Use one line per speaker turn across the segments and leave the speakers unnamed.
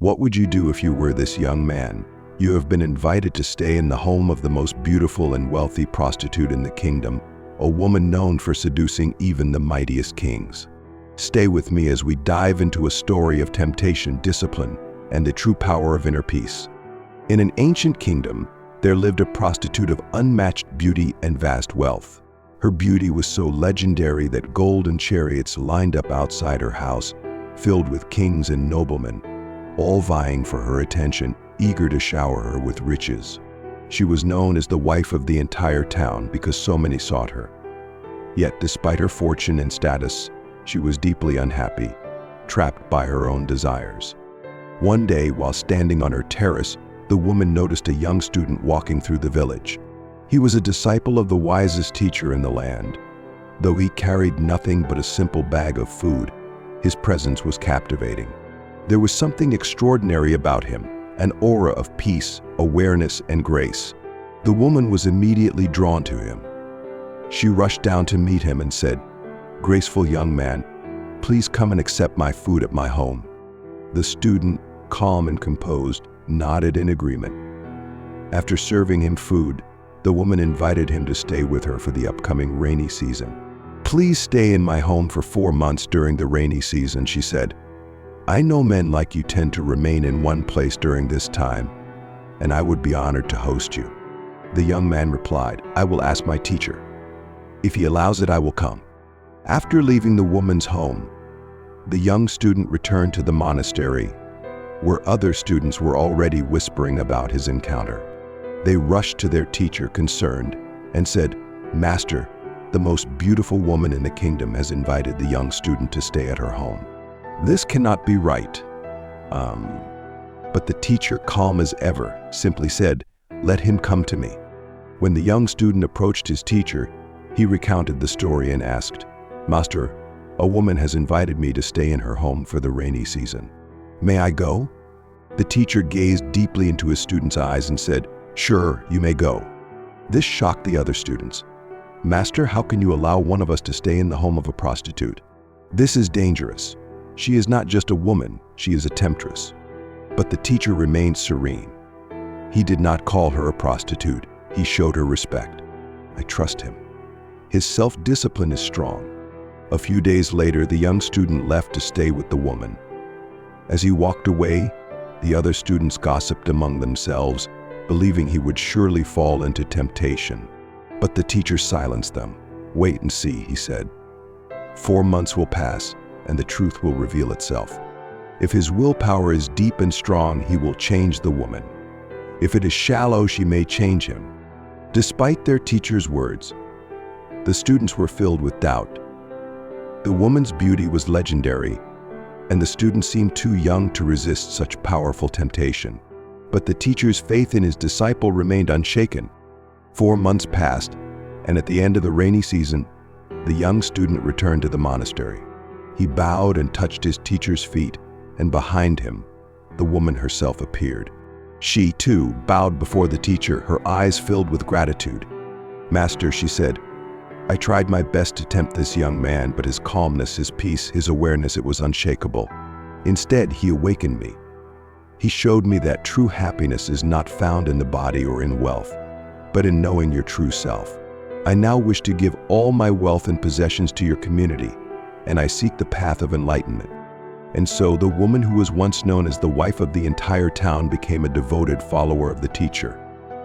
What would you do if you were this young man? You have been invited to stay in the home of the most beautiful and wealthy prostitute in the kingdom, a woman known for seducing even the mightiest kings. Stay with me as we dive into a story of temptation, discipline, and the true power of inner peace. In an ancient kingdom, there lived a prostitute of unmatched beauty and vast wealth. Her beauty was so legendary that golden chariots lined up outside her house, filled with kings and noblemen, all vying for her attention, eager to shower her with riches. She was known as the wife of the entire town because so many sought her. Yet, despite her fortune and status, she was deeply unhappy, trapped by her own desires. One day, while standing on her terrace, the woman noticed a young student walking through the village. He was a disciple of the wisest teacher in the land. Though he carried nothing but a simple bag of food, his presence was captivating. There was something extraordinary about him, an aura of peace, awareness, and grace. The woman was immediately drawn to him. She rushed down to meet him and said, "Graceful young man, please come and accept my food at my home." The student, calm and composed, nodded in agreement. After serving him food, the woman invited him to stay with her for the upcoming rainy season. "Please stay in my home for 4 months during the rainy season," she said. "I know men like you tend to remain in one place during this time, and I would be honored to host you." The young man replied, "I will ask my teacher. If he allows it, I will come." After leaving the woman's home, the young student returned to the monastery, where other students were already whispering about his encounter. They rushed to their teacher, concerned, and said, "Master, the most beautiful woman in the kingdom has invited the young student to stay at her home. This cannot be right." But the teacher, calm as ever, simply said, "Let him come to me." When the young student approached his teacher, he recounted the story and asked, "Master, a woman has invited me to stay in her home for the rainy season. May I go?" The teacher gazed deeply into his student's eyes and said, "Sure, you may go." This shocked the other students. "Master, how can you allow one of us to stay in the home of a prostitute? This is dangerous. She is not just a woman, she is a temptress." But the teacher remained serene. He did not call her a prostitute, he showed her respect. "I trust him. His self-discipline is strong." A few days later, the young student left to stay with the woman. As he walked away, the other students gossiped among themselves, believing he would surely fall into temptation. But the teacher silenced them. "Wait and see," he said. 4 months will pass, and the truth will reveal itself. If his willpower is deep and strong, he will change the woman. If it is shallow, she may change him. Despite their teacher's words, the students were filled with doubt. The woman's beauty was legendary, and the student seemed too young to resist such powerful temptation. But the teacher's faith in his disciple remained unshaken. 4 months passed, and at the end of the rainy season, the young student returned to the monastery. He bowed and touched his teacher's feet, and behind him, the woman herself appeared. She, too, bowed before the teacher, her eyes filled with gratitude. "Master," she said, "I tried my best to tempt this young man, but his calmness, his peace, his awareness, it was unshakable. Instead, he awakened me. He showed me that true happiness is not found in the body or in wealth, but in knowing your true self. I now wish to give all my wealth and possessions to your community, and I seek the path of enlightenment." And so the woman who was once known as the wife of the entire town became a devoted follower of the teacher.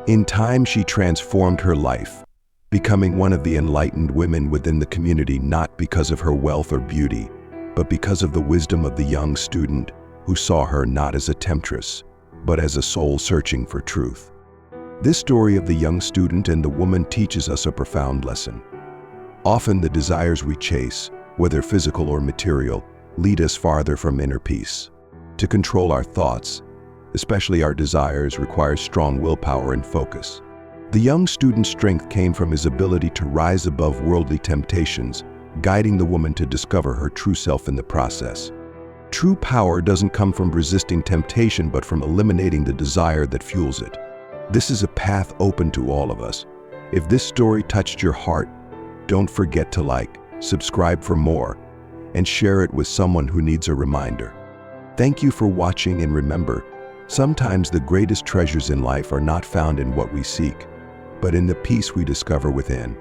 In time, she transformed her life, becoming one of the enlightened women within the community, not because of her wealth or beauty, but because of the wisdom of the young student who saw her not as a temptress, but as a soul searching for truth. This story of the young student and the woman teaches us a profound lesson. Often the desires we chase, whether physical or material, lead us farther from inner peace. To control our thoughts, especially our desires, requires strong willpower and focus. The young student's strength came from his ability to rise above worldly temptations, guiding the woman to discover her true self in the process. True power doesn't come from resisting temptation, but from eliminating the desire that fuels it. This is a path open to all of us. If this story touched your heart, don't forget to like, subscribe for more, and share it with someone who needs a reminder. Thank you for watching, and remember, sometimes the greatest treasures in life are not found in what we seek, but in the peace we discover within.